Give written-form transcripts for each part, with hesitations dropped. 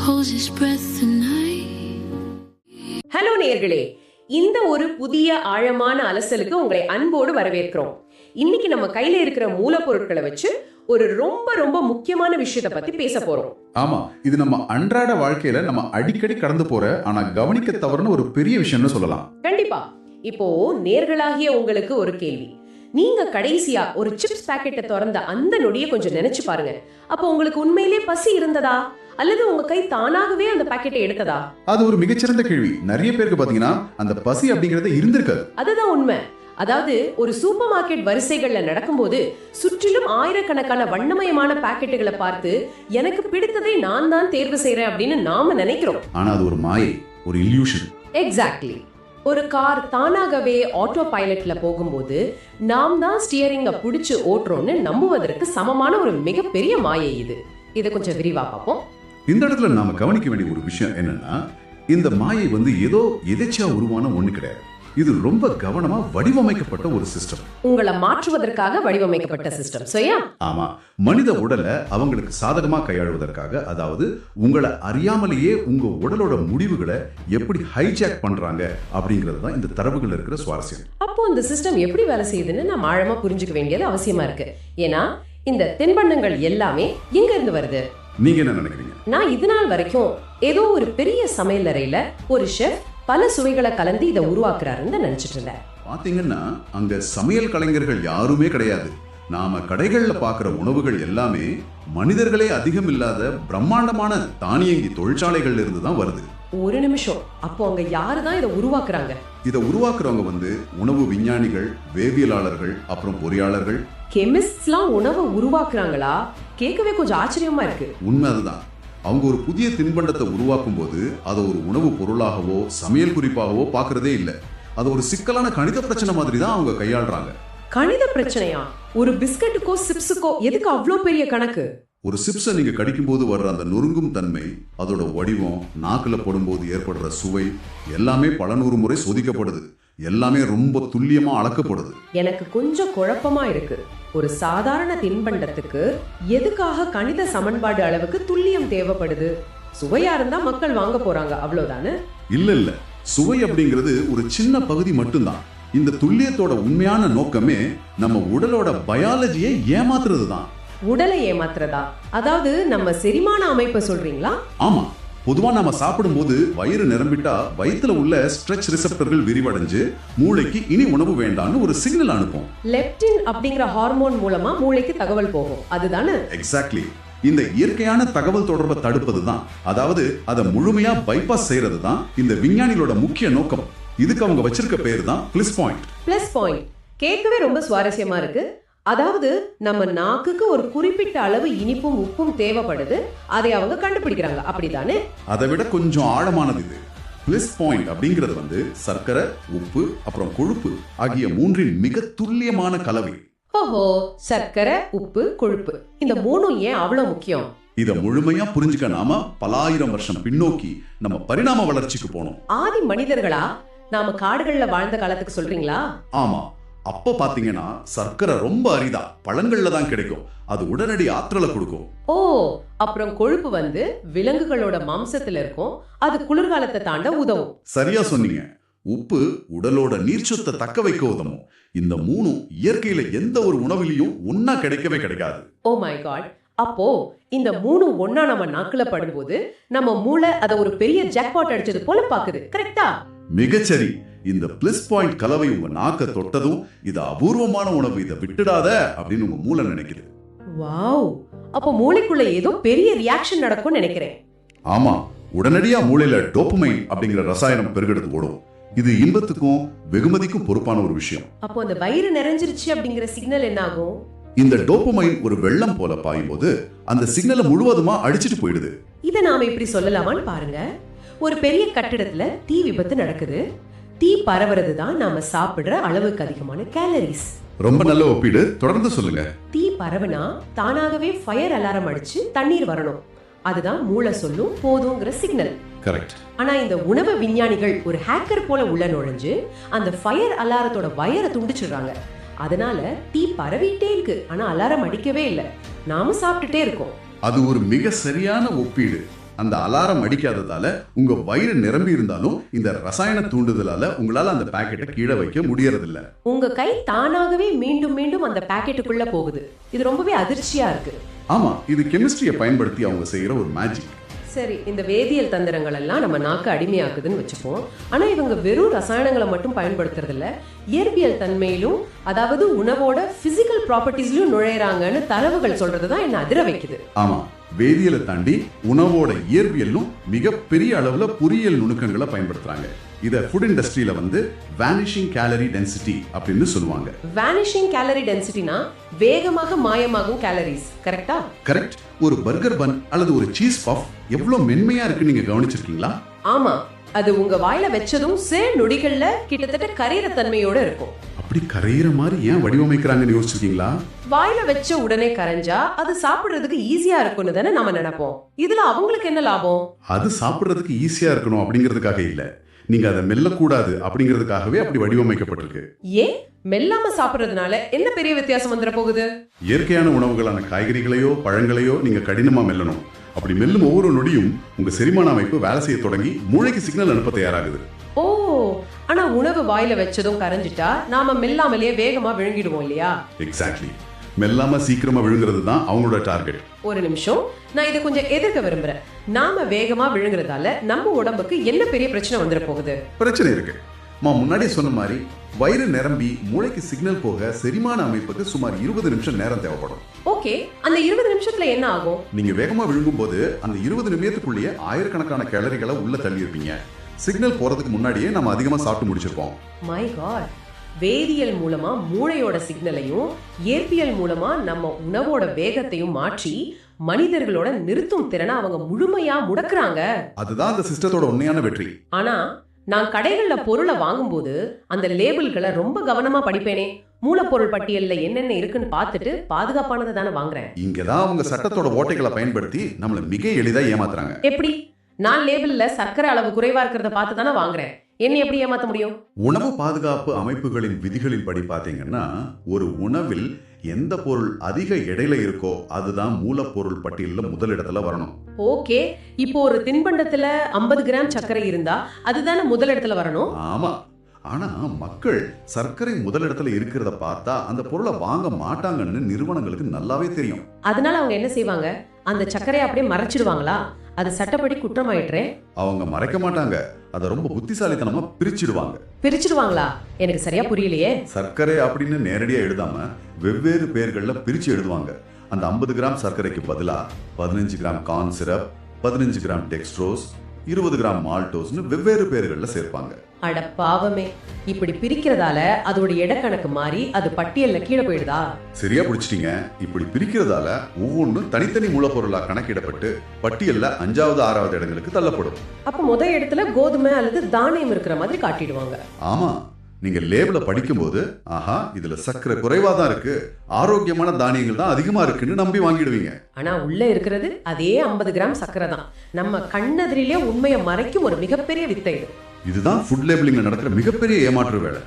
holds his breath the night. Hello நேயர்களே, இந்த ஒரு புதிய ஆழமான அலசலுக்கு உங்களை அன்போடு வரவேற்கிறோம். இன்னைக்கு நம்ம கையில இருக்கிற மூலப்பொருட்களை வச்சு ஒரு ரொம்ப ரொம்ப முக்கியமான விஷயத்தை பத்தி பேச போறோம். ஆமா, இது நம்ம அன்றாட வாழ்க்கையில நம்ம அடிக்கடி கடந்து போற ஆனா கவனிக்க தவறுன ஒரு பெரிய விஷயம்னு சொல்லலாம். கண்டிப்பா. இப்போ நேர்களாகிய உங்களுக்கு ஒரு கேள்வி. நீங்க கடைசியா ஒரு சிப்ஸ் பாக்கெட்டை திறந்த அந்த நொடியை கொஞ்சம் நினைச்சு பாருங்க. அப்போ உங்களுக்கு உண்மையிலே பசி இருந்ததா அல்லது உங்க கை தானாகவே அந்த பாக்கெட்டை எடுத்ததா? அது ஒரு மிகச்சிறந்த கேள்வி. நிறைய பேருக்கு பாத்தீங்கன்னா அந்த பசி அப்படிங்கறது இருந்திருக்காது. அதுதான் உண்மை. அதாவது ஒரு சூப்பர் மார்க்கெட் வரிசைகள்ல நடக்கும்போது சுற்றிலும் ஆயிரக்கணக்கான வண்ணமயமான பாக்கெட்டுகளை பார்த்து எனக்கு பிடித்ததை நான் தான் தேர்வு செய்யறேன் அப்படின்னு நாம நினைக்கிறோம். ஆனா அது ஒரு மாயை, ஒரு இல்யூஷன். எக்ஸாக்ட்லி. ஒரு கார் தானாகவே ஆட்டோ பைலட்ல போகும்போது நாம் தான் ஸ்டியரிங்க பிடிச்சு ஓட்டுறோம்னு நம்புவதற்கு சமமான ஒரு மிகப்பெரிய மாயை இது. இதை கொஞ்சம் விரிவா பார்ப்போம். இந்த இடத்துல நாம கவனிக்க வேண்டிய ஒரு விஷயம் என்னன்னா, இந்த மாயை ஏதோ எதேச்சா உருவான ஒண்ணு கிடையாது. இது ரொம்ப கவனமா வடிவமைக்கப்பட்ட ஒரு சிஸ்டம். உங்களை மாற்றுவதற்காக வடிவமைக்கப்பட்ட சிஸ்டம். சரியா? ஆமா, மனித உடலை அவங்களுக்கு சாதகமா கையாளுவதற்காக, அதாவது உங்களை அறியாமலேயே உங்க உடலோட முடிவுகளை எப்படி ஹைஜாக் பண்றாங்க அப்படிங்கிறது தான் இந்த தரவுகள் இருக்கிற சுவாரஸ்யம். அப்போ இந்த சிஸ்டம் எப்படி வேலை செய்யுதுன்னு நம்ம ஆழமா புரிஞ்சுக்க வேண்டியது அவசியமா இருக்கு. ஏன்னா இந்த தென்பண்டங்கள் எல்லாமே எங்க இருந்து வருது? நீங்க என்ன நினைக்கிறீங்க? நான் இது நாள் வரைக்கும் ஏதோ ஒரு பெரிய சமையல் அறையில ஒரு ஷெஃப் பல சுவைகளை கலந்து இதை உருவாக்குறாருன்னு நினைச்சிட்டு இருந்தேன். பாத்தீங்கன்னா அங்க சமையல் கலைஞர்கள் யாருமே கிடையாது. நாம கடைகள்ல பாக்குற உணவுகள் எல்லாமே மனிதர்களே அதிகம் இல்லாத பிரம்மாண்டமான தானியங்கி தொழிற்சாலைகள்ல இருந்து தான் வருது. ஒரு நிமிஷம், அப்போ அங்க யாருதான் இதை உருவாக்குறாங்க? இதை உருவாக்குறவங்க உணவு விஞ்ஞானிகள், வேதியியலாளர்கள், அப்புறம் பொறியாளர்கள். கெமிஸ்ட்லாம் உணவை உருவாக்குறாங்களா? கேட்கவே கொஞ்சம் ஆச்சரியமா இருக்கு. உண்மை அதுதான். அவங்க ஒரு புதிய தின்பண்டத்தை உருவாக்கும் போது அதை ஒரு உணவு பொருளாகவோ சமையல் குறிப்பாகவோ பாக்குறதே இல்லை. அது ஒரு சிக்கலான கணித பிரச்சனை மாதிரி தான் அவங்க கையாளுறாங்க. கணித பிரச்சனையா? ஒரு பிஸ்கட்டுக்கோ சிப்ஸுக்கோ எதுக்கு அவ்வளோ பெரிய கணக்கு? ஒரு சிப்ஸை நீங்க கடிக்கும் போது வர்ற அந்த நொறுங்கும் தன்மை, அதோட வடிவம், நாக்குல போடும்போது ஏற்படுற சுவை எல்லாமே பல நூறு முறை சோதிக்கப்படுது. எல்லாமே ரொம்ப துல்லியமா அளக்கப்படுது. எனக்கு கொஞ்சம் குழப்பமா இருக்கு. ஒரு சாதாரண தின்பண்டத்துக்கு எதுக்காக கணித சமன்பாடு அளவுக்கு துல்லியம் தேவைப்படுது? சுவையா இருந்தா மக்கள் வாங்க போறாங்க, அவ்வளவுதானே? இல்ல, சுவை அப்படிங்கிறது ஒரு சின்ன பகுதி மட்டும்தான். இந்த துல்லியத்தோட உண்மையான நோக்கமே நம்ம உடலோட பயாலஜியை ஏமாத்துறது தான். உடலை ஏமாத்துறதா? அதாவது நம்ம செரிமான அமைப்பை சொல்றீங்களா? ஆமா, பொதுவா நாம சாப்பிடும்போது வயிறு நிரம்பிட்டா வயிற்றுல உள்ள ஸ்ட்ரெச் ரிசெப்டர்கள் விரிவடைஞ்சு மூளைக்கு இனி உணவு வேண்டாம்னு ஒரு சிக்னல் அனுப்பும். லெப்டின் அப்படிங்கிற ஹார்மோன் மூலமா மூளைக்கு தகவல் போகும், அதுதானே? எக்ஸாக்ட்லி. இந்த இயற்கையான தகவல் தொடர்பை தடுப்பது தான், அதாவது அதை முழுமையா பைபாஸ் செய்யறது தான் இந்த விஞ்ஞானிகளோட முக்கிய நோக்கம். இதுக்கு அவங்க வச்சிருக்க பேரு தான் பிளஸ் பாயிண்ட். பிளஸ் பாயிண்ட் கேட்கவே ரொம்ப சுவாரஸ்யமா இருக்கு. அதாவது நம்ம நாக்குக்கு ஒரு குறிப்பிட்ட அளவு இனிப்பும் உப்பும் தேவைப்படுது, அதை அவங்க கண்டுபிடிக்கிறாங்க, அப்படிதானே? அதை விட கொஞ்சம் ஆழமானது இது. பிளஸ் பாயிண்ட் அப்படிங்கிறது சர்க்கரை, உப்பு, அப்புறம் கொழுப்பு ஆகிய மூன்றின் மிக துல்லியமான கலவை. ஓஹோ, சர்க்கரை, உப்பு, கொழுப்பு, இந்த மூணும் ஏன் அவ்வளவு முக்கியம்? இதை முழுமையா புரிஞ்சுக்க நாம பல ஆயிரம் வருஷம் பின்னோக்கி நம்ம பரிணாம வளர்ச்சிக்கு போனோம். ஆதி மனிதர்களா? நாம காடுகள்ல வாழ்ந்த காலத்துக்கு சொல்றீங்களா? ஆமா, அப்ப பாத்தீங்கன்னா சர்க்கரை ரொம்ப அரிதா பழங்கள்ல தான் கிடைக்கும். அது உடனடி ஆற்றலை கொடுக்கும். ஓ, அப்புறம் கொழுப்பு விலங்குகளோட மாம்சத்துல இருக்கும், அது குளிர்காலத்தை தாண்ட உதவும். சரியா சொன்னீங்க. உப்பு உடலோட நீர்ச்சத்தை தக்க வைக்க உதவும். இந்த மூணும் இயற்கையில எந்த ஒரு உணவிலையும் ஒன்னா கிடைக்கவே கிடைக்காது. Oh my god. அப்போ இந்த மூணு ஒன்னா நம்ம நாக்குல படும்போது நம்ம மூளை அதை ஒரு பெரிய ஜாக்பாட் அடிச்சது போல பாக்குது, கரெக்டா? மிகச்சரி. இந்த பிளஸ் பாயிண்ட் கலவை உங்க நாக்க தொட்டதும் இது அபூர்வமான உணவு, இதை விட்டுடாத அப்படின்னு உங்க மூளை நினைக்குது. வாவ், அப்போ மூளைக்குள்ள ஏதோ பெரிய ரியாக்ஷன் நடக்கும்னு நினைக்கிறேன். ஆமா, உடனடியா மூளையில டோபமைன் அப்படிங்கிற ரசாயனம் பெருகெடுத்து ஓடும். இது இன்பத்துக்கும் வெகுமதிக்கும் பொறுப்பான ஒரு விஷயம். அப்போ அந்த வயிறு நிறைஞ்சிருச்சு அப்படிங்கிற சிக்னல் என்ன ஆகும்? இந்த டோபமைன் ஒரு வெள்ளம் போல பாயும் போது அந்த சிக்னலை முழுவதுமா அடிச்சிட்டு போயிடுது. இதை நாம இப்படி சொல்லலாமான்னு பாருங்க. ஒரு பெரிய கட்டிடத்துல தீ விபத்து நடக்குது. தீ பரவுறது தான் நாம சாப்பிடுற அளவுக்கு அதிகமான கேலரிஸ். ரொம்ப நல்ல ஒப்பீடு, தொடர்ந்து சொல்லுங்க. தீ பரவுனா தானாகவே ஃபயர் அலாரம் அடிச்சு தண்ணீர் வரணும். அதுதான் மூளை சொல்லும் போதுங்கிற சிக்னல். கரெக்ட். ஆனா இந்த உணவு விஞ்ஞானிகள் ஒரு ஹேக்கர் போல உள்ள நுழைஞ்சு அந்த ஃபயர் அலாரத்தோட வயரை துண்டிச்சிடுறாங்க. அதனால தீ பரவிட்டே இருக்கு, ஆனா அலாரம் அடிக்கவே இல்லை. நாம சாப்பிட்டுட்டே இருக்கோம். அது ஒரு மிக சரியான ஒப்பீடு. அந்த அலாரம் அடிக்காததால உங்க வயிறு நிரம்பி இருந்தாலும் இந்த ரசாயன தூண்டுதலால உங்களால அந்த பாக்கெட்டை கீழே வைக்க முடியறதில்ல. உங்க கை தானாகவே மீண்டும் மீண்டும் அந்த பாக்கெட்டுக்குள்ள போகுது. இது ரொம்பவே அதிர்ச்சியா இருக்கு. ஆமா, இது கெமிஸ்ட்ரியை பயன்படுத்தி அவங்க செய்யற ஒரு மேஜிக். சரி, இந்த வேதியியல் தந்திரங்கள் எல்லாம் நம்ம நாக்கு அடிமையாக்குதுன்னு வச்சுப்போம். ஆனா இவங்க வெறும் ரசாயனங்களை மட்டும் பயன்படுத்துறது இல்ல, இயற்பியல் தன்மையிலும் அதாவது உணவோட பிசிக்கல் ப்ராப்பர்ட்டிஸ்லயும் நுழையறாங்கன்னு தரவுகள் சொல்றதுதான் என்ன அதிர வைக்குது. ஆமா, வேதியியலை தாண்டி உணவோட இயற்பியலும் மிகப்பெரிய அளவுல பொறியியல் நுணுக்கங்களை பயன்படுத்துறாங்க. இத ஃபுட் இண்டஸ்ட்ரியில வேனிஷிங் கேலரி டென்சிட்டி அப்படின்னு சொல்லுவாங்க. வேனிஷிங் கேலரி டென்சிட்டினா வேகமாக மாயமாகும் கேலரிஸ், கரெக்ட்டா? கரெக்ட். ஒரு பர்கர் பன் அல்லது ஒரு சீஸ் பஃப் எவ்வளவு மென்மையா இருக்கு நீங்க கவனிச்சிருக்கீங்களா? ஆமா, அது உங்க வாயில வச்சதும் நொடிகள்ல கிட்டத்தட்ட கரையிற தன்மையோட இருக்கும். அப்படி கரையிற மாதிரி ஏன் வடிவமைக்கிறாங்கன்னு யோசிச்சிருக்கீங்களா? வாயில வச்ச உடனே கரைஞ்சா அது சாப்பிடுறதுக்கு ஈஸியா இருக்கும்னு தானே நாம நினைப்போம். இதுல அவங்களுக்கு என்ன லாபம்? அது சாப்பிடுறதுக்கு ஈஸியா இருக்கணும் அப்படிங்கிறதுக்காக இல்ல, நீங்க அதை மெல்லக்கூடாது அப்படிங்கிறதுக்காகவே அப்படி வடிவமைக்கப்பட்டிருக்கு. ஏன் மெல்லாம சாப்பிடுறதுனால என்ன பெரிய வித்தியாசம் வந்துட போகுது? இயற்கையான உணவுகளான காய்கறிகளையோ பழங்களையோ நீங்க கடினமா மெல்லணும். அப்படி மெல்லும் ஒவ்வொரு நொடியும் உங்க செரிமான அமைப்பு வேலை செய்ய தொடங்கி மூளைக்கு சிக்னல் அனுப்ப தயாராகுது. ஓ, ஆனா உணவு வாயில வச்சதும் கரைஞ்சிட்டா நாம மெல்லாமலேயே வேகமா விழுங்கிடுவோம் இல்லையா? எக்ஸாக்ட்லி. மெல்லாம சீக்கிரமா விழுங்குறது தான் அவங்களோட டார்கெட். ஒரு நிமிஷம், நான் இதை கொஞ்சம் எதிர்க்க விரும்புறேன். நாம வேகமா விழுங்குறதால நம்ம உடம்புக்கு என்ன பெரிய பிரச்சனை வந்துட போகுது? பிரச்சனை இருக்கு. முன்னாடியே சொன்ன மாதிரி வயிறு நிரம்பி மூளைக்கு சிக்னல் போக செரிமான அமைப்புக்கு சுமார் 20 நிமிஷம் நேரம் தேவைப்படும். ஓகே, அந்த 20 நிமிஷத்துல என்ன ஆகும்? நீங்க வேகமா விழுங்கும் போது அந்த 20 நிமிஷத்துக்குள்ளேயே ஆயிரக்கணக்கான கேலரிகளை உள்ள தள்ளி இருப்பீங்க. சிக்னல் போறதுக்கு முன்னாடியே நம்ம அதிகமா சாப்பிட்டு முடிச்சிருப்போம். மை காட், வேதியியல் மூலமா மூளையோட சிக்னலையும் இயற்பியல் மூலமா நம்ம உணவோட வேகத்தையும் மாற்றி மனிதர்களோட நிறுத்தும் திறனை அவங்க முழுமையா முடக்குறாங்க. அதுதான் அந்த சிஸ்டத்தோட உண்மையான வெற்றி. ஆனா நான் கடைகள்ல பொருளை வாங்கும்போது அந்த லேபிள்களை ரொம்ப கவனமா படிப்பேனே. மூலப்பொருள் பட்டியல்ல என்னென்ன இருக்குன்னு பார்த்துட்டு பாதுகாப்பானதை தானே வாங்குறேன். இங்கதான் அவங்க சட்டத்தோட ஓட்டைகளை பயன்படுத்தி நம்மள மிக எளிதா ஏமாத்துறாங்க. எப்படி? நான் லேபிள்ல சர்க்கரை அளவு குறைவா இருக்கிறத பார்த்து தானே வாங்குறேன். என்ன எப்படி ஏமாத்த முடியும்? உணவு பாதுகாப்பு அமைப்புகளின் விதிகளின் படி பாத்தீங்கன்னா, ஒரு உணவில் எந்த பொருள் அதிக எடையில இருக்கோ அதுதான் மூலப்பொருள் பட்டியல்ல முதலிடத்துல வரணும். ஓகே, இப்போ ஒரு தின்பண்டத்துல 50 கிராம் சர்க்கரை இருந்தா அதுதானே முதலிடத்துல வரணும். ஆமா, ஆனா மக்கள் சர்க்கரை முதலிடத்துல இருக்கிறத பார்த்தா அந்த பொருளை வாங்க மாட்டாங்கன்னு நிறுவனங்களுக்கு நல்லாவே தெரியும். அதனால அவங்க என்ன செய்வாங்க? அந்த சர்க்கரையை அப்படியே மறைச்சிடுவாங்களா? அது சட்டப்படி குற்றமாயிற்றே. அவங்க மறைக்க மாட்டாங்க, அதை ரொம்ப புத்திசாலித்தனமா பிரிச்சிடுவாங்க. பிரிச்சிடுவாங்களா? எனக்கு சரியா புரியலையே. சர்க்கரை அப்படின்னு நேரடியா எழுதாம வெவ்வேறு பேர்கள்ல பிரிச்சு எழுதுவாங்க. அந்த 50 கிராம் சர்க்கரைக்கு பதிலா 15 gram corn syrup, 15 gram dextrose, 20 gram மால்டோஸ்னு வெவ்வேறு பேர்கள்ல சேர்ப்பாங்க. அட பாவமே, இப்படி பிரிக்கிறதால அதோட எடை கணக்கு மாறி அது பட்டியல்ல கீழே போயிடுதா? சரியா பிடிச்சிட்டீங்க. இப்படி பிரிக்கிறதால ஒவ்வொன்றும் தனித்தனி மூலப்பொருளா கணக்கிடப்பட்டு பட்டியல்ல 5வது 6வது இடங்களுக்கு தள்ளப்படும். அப்ப முதல் இடத்துல கோதுமை அல்லது தானியம் இருக்கிற மாதிரி காட்டிடுவாங்க. ஆமா, நீங்க லேபிள படிக்கும்போது ஆஹா இதுல சர்க்கரை குறைவா தான் இருக்கு, ஆரோக்கியமான தானியங்கள் தான் அதிகமா இருக்குன்னு நம்பி வாங்கிடுவீங்க. ஆனா உள்ள இருக்கிறது அதே 50 கிராம் சர்க்கரை தான். நம்ம கண்ணெதிரிலே உண்மையை மறைக்கும் ஒரு மிகப்பெரிய வித்தை இது. இதுதான் ஃபுட் லேபிளிங்ல நடக்கிற மிகப்பெரிய ஏமாற்று வேலை.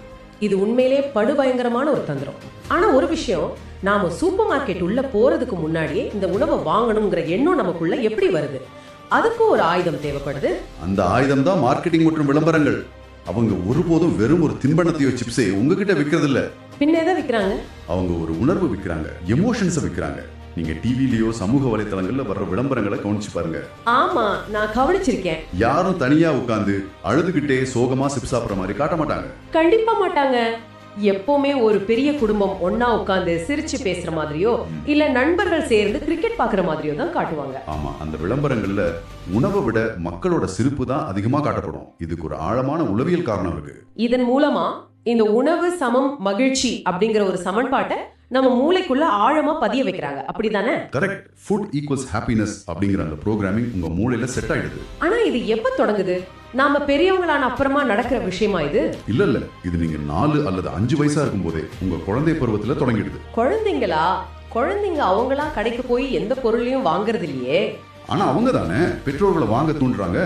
இது உண்மையிலே படுபயங்கரமான ஒரு தந்திரம். ஆனா ஒரு விஷயம், நாம சூப்பர் மார்க்கெட் உள்ள போறதுக்கு முன்னாடியே இந்த உணவை வாங்கணுங்கிற எண்ணம் நமக்குள்ள எப்படி வருது? அதுக்கு ஒரு ஆயுதம் தேவைப்படுது. அந்த ஆயுதம் தான் மார்க்கெட்டிங் மற்றும் விளம்பரங்கள். அவங்க ஒருபோதும் வெறும் ஒரு தின்பண்டத்தையோ சிப்ஸை உங்ககிட்ட விற்கிறது இல்ல. பின்ன எதை விற்கிறாங்க? அவங்க ஒரு உணர்வு விற்கிறாங்க, எமோஷன்ஸை விற்கிறாங்க. நீங்க டிவிலயோ சமூக வலைத்தளங்கள்ல வர்ற விளம்பரங்களை கவனிச்சு பாருங்க. ஆமா, நான் கவனிச்சிருக்கேன். யாரும் தனியா உட்கார்ந்து அழுதுகிட்டே சோகமா சிப்ஸ் சாப்பிடுற மாதிரி காட்ட மாட்டாங்க. கண்டிப்பா மாட்டாங்க. எப்பவுமே ஒரு பெரிய குடும்பம் ஒன்னா உட்கார்ந்து சிரிச்சு பேசுற மாதிரியோ இல்ல நண்பர்கள் சேர்ந்து கிரிக்கெட் பாக்குற மாதிரியோ தான் காட்டுவாங்க. ஆமா, அந்த விளம்பரங்கள்ல உணவை விட மக்களோட சிரிப்பு தான் அதிகமா காட்டப்படும். இதுக்கு ஒரு ஆழமான உளவியல் காரணம் இருக்கு. இதன் மூலமா இந்த உணவு சமம் மகிழ்ச்சி அப்படிங்கிற ஒரு சமன்பாட்டை நம்ம மூளைக்குள்ள ஆழமா பதிய வைக்கிறாங்க, அப்படிதானே? கரெக்ட். ஃபுட் ஈக்குவல்ஸ் ஹாப்பினஸ் அப்படிங்கிற அந்த ப்ரோக்ராமிங் உங்க மூளையில செட் ஆயிடுது. ஆனா இது எப்ப தொடங்குது? நாம பெரியவங்களான அப்புறமா நடக்கிற விஷயமா இது? இல்ல, இது நீங்க 4 அல்லது 5 வயசா இருக்கும் போதே உங்க குழந்தை பருவத்துல தொடங்கிடுது. குழந்தைங்களா? குழந்தைங்க அவங்களா கடைக்கு போய் எந்த பொருளையும் வாங்குறது இல்லையே. ஆனா அவங்க தானே பெற்றோர்களை வாங்க தூண்டுறாங்க.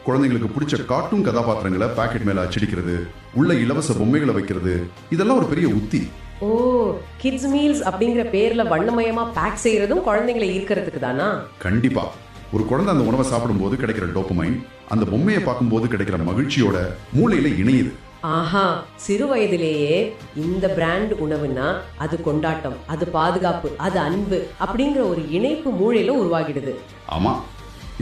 குழந்தைங்களுக்கு பிடிச்ச கார்ட்டூன் கதாபாத்திரங்களை பாக்கெட் மேல அச்சடிக்கிறது, உள்ள இலவச பொம்மைகளை வைக்கிறது, இதெல்லாம் ஒரு பெரிய உத்தி. ஓ, கிட்ஸ் மீல்ஸ் அப்படிங்கிற பேர்ல வண்ணமயமா பேக் செய்யறதும் குழந்தைங்களை ஈர்க்கிறதுக்கு தானா? கண்டிப்பா. ஒரு குழந்தை அந்த உணவை சாப்பிடும்போது கிடைக்கிற டோபமைன் அந்த பொம்மையை பார்க்கும்போது கிடைக்கிற மகிழ்ச்சியோட மூளையில இணையுது. ஆஹா, சிறு வயதிலேயே இந்த பிராண்ட் உணவுனா அது கொண்டாட்டம், அது பாதுகாப்பு, அது அன்பு அப்படிங்கிற ஒரு இணைப்பு மூளையில உருவாகிடுது. ஆமா,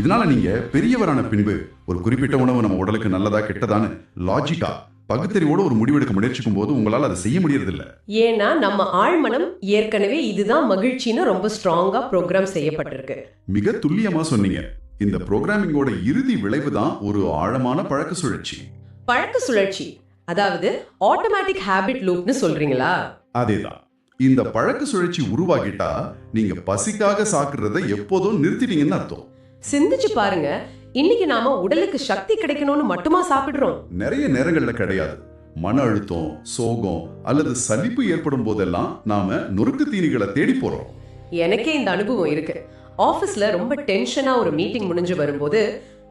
இதனால நீங்க பெரியவரான பின்பு ஒரு குறிப்பிட்ட உணவு நம்ம உடலுக்கு நல்லதா கெட்டதான்னு லாஜிக்கா பகுத்தறிவோட ஒரு முடிவெடுக்க முயற்சிக்கும் போது உங்களால அதை செய்ய முடியறது இல்ல. ஏன்னா நம்ம ஆழ்மனம் ஏற்கனவே இதுதான் மகிழ்ச்சின்னு ரொம்ப ஸ்ட்ராங்கா ப்ரோக்ராம் செய்யப்பட்டிருக்கு. மிக துல்லியமா சொன்னீங்க. இந்த ப்ரோக்ராமிங்கோட இறுதி விளைவு தான் ஒரு ஆழமான பழக்க சுழற்சி. பழக்க சுழற்சி, அதாவது ஆட்டோமேட்டிக் ஹேபிட் லூப்னு சொல்றீங்களா? அதேதான். இந்த பழக்க சுழற்சி உருவாகிட்டா நீங்க பசிக்காக சாப்பிடுறதை எப்போதும் நிறுத்திட்டீங்கன்னு அர்த்தம். சிந்திச்சு பாருங்க, இன்னைக்கு நாம உடலுக்கு சக்தி கிடைக்கணும்னு மட்டுமா சாப்பிடுறோம்? நிறைய நேரங்கள்ல கிடையாது. மன அழுத்தம், சோகம் அல்லது சலிப்பு ஏற்படும் போதெல்லாம் நாம நொறுக்கு தீனிகளை தேடி போறோம். எனக்கே இந்த அனுபவம் இருக்கு. ஆபீஸ்ல ரொம்ப டென்ஷனா ஒரு மீட்டிங் முடிஞ்சு வரும்போது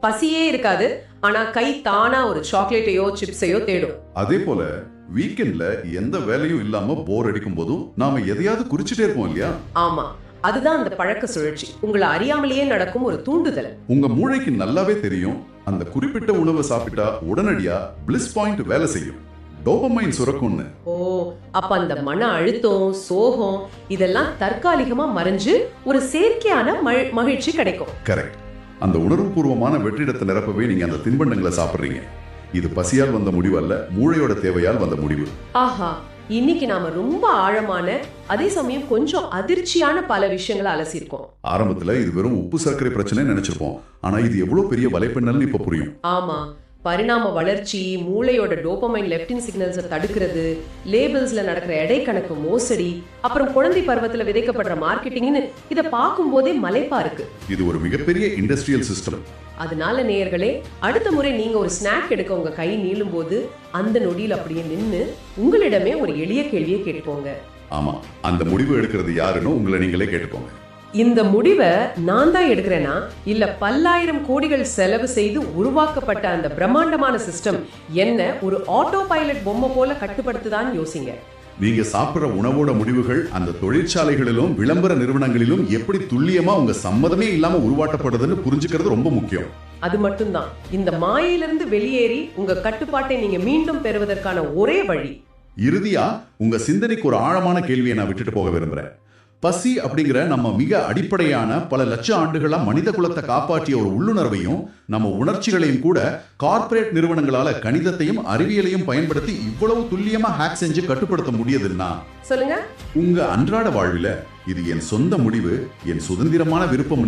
பசியே இருக்காது, ஆனா கை தானா ஒரு சாக்லேட்டையோ சிப்ஸையோ தேடும். அதே போல வீக்கெண்ட்ல எந்த வேலையும் இல்லாம போர் அடிக்கும் போதும் நாம எதையாவது குறிச்சிட்டே இருப்போம் இல்லையா? ஆமா, அதுதான் அந்த பழக்க சுழற்சி, உங்களை அறியாமலேயே நடக்கும் ஒரு தூண்டுதல். உங்க மூளைக்கு நல்லாவே தெரியும், அந்த குறிப்பிட்ட உணவை சாப்பிட்டா உடனடியா பிளிஸ் பாயிண்ட் வேலை செய்யும், டோபமைன் சுரக்கும்னு. ஓ, அப்ப அந்த மன அழுத்தம், சோகம் இதெல்லாம் தற்காலிகமா மறைஞ்சு ஒரு செயற்கையான மகிழ்ச்சி கிடைக்கும். கரெக்ட். அந்த உணர்வுபூர்வமான வெற்றிடத்தை நிரப்பவே நீங்க அந்த தின்பண்டங்களை சாப்பிடுறீங்க. இது பசியால் வந்த முடிவு அல்ல, மூளையோட தேவையால் வந்த முடிவு. ஆஹா, இன்னைக்கு நாம ரொம்ப ஆழமான அதே சமயம் கொஞ்சம் அதிர்ச்சியான பல விஷயங்களை அலசிருக்கோம். ஆரம்பத்துல இது வெறும் உப்பு சர்க்கரை பிரச்சனை நினைச்சிருப்போம், ஆனா இது எவ்வளவு பெரிய வலைப்பின்னல்னு இப்ப புரியும். ஆமா, பரிணாம வளர்ச்சி, மூளையோட டோபமைன் லெப்டின் சிக்னல்ஸை தடுக்கிறது, லேபிள்ஸ்ல நடக்கிற எடை கணக்கு மோசடி, அப்புறம் குழந்தை பருவத்துல விதைக்கப்படுற மார்க்கெட்டிங்னு இதை பார்க்கும் போதே மலைப்பா இருக்கு. இது ஒரு மிகப்பெரிய இண்டஸ்ட்ரியல் சிஸ்டம். அதனால நேயர்களே, அடுத்த முறை நீங்க ஒரு ஸ்நாக் எடுக்க உங்க கை நீளும் போது அந்த நொடியில் அப்படியே நின்னு உங்களிடமே ஒரு எளிய கேள்வியை கேட்டுப்போங்க. ஆமா, அந்த முடிவு எடுக்கிறது யாருன்னு உங்களை நீங்களே கேட்டுக்கோங்க. இந்த முடிவை நான் தான் எடுக்கிறேனா, இல்ல பல்லாயிரம் கோடிகள் செலவு செய்து உருவாக்கப்பட்ட அந்த பிரம்மாண்டமான சிஸ்டம் என்ன ஒரு ஆட்டோ பைலட் பொம்மை போல கட்டுப்படுத்துதான்னு யோசிங்க. நீங்க சாப்பிடுற உணவோட முடிவுகள் அந்த தொழிற்சாலைகளிலும் விளம்பர நிறுவனங்களிலும் எப்படி துல்லியமா உங்க சம்மதமே இல்லாம உருவாக்கப்படுதுன்னு புரிஞ்சுக்கிறது ரொம்ப முக்கியம். அது மட்டும்தான் இந்த மாயிலிருந்து வெளியேறி உங்க கட்டுப்பாட்டை நீங்க மீண்டும் பெறுவதற்கான ஒரே வழி. இறுதியா உங்க சிந்தனைக்கு ஒரு ஆழமான கேள்வியை நான் விட்டுட்டு போக விரும்புறேன். பசி அப்படிங்கிற நம்ம மிக அடிப்படையான பல லட்சம் ஆண்டுகளா மனித குலத்தை காப்பாற்றிய ஒரு உள்ளுணர்வையும் நம்ம உணர்ச்சிகளையும் கூட கார்ப்பரேட் நிறுவனங்களால கணிதத்தையும் அறிவியலையும் பயன்படுத்தி இவ்வளவு துல்லியமா ஹேக் செஞ்சு கட்டுப்படுத்த முடியுதுன்னா சொல்லுங்க, உங்க அன்றாட வாழ்வில இது என் சொந்த முடிவு, என் சுதந்திரமான விருப்பம்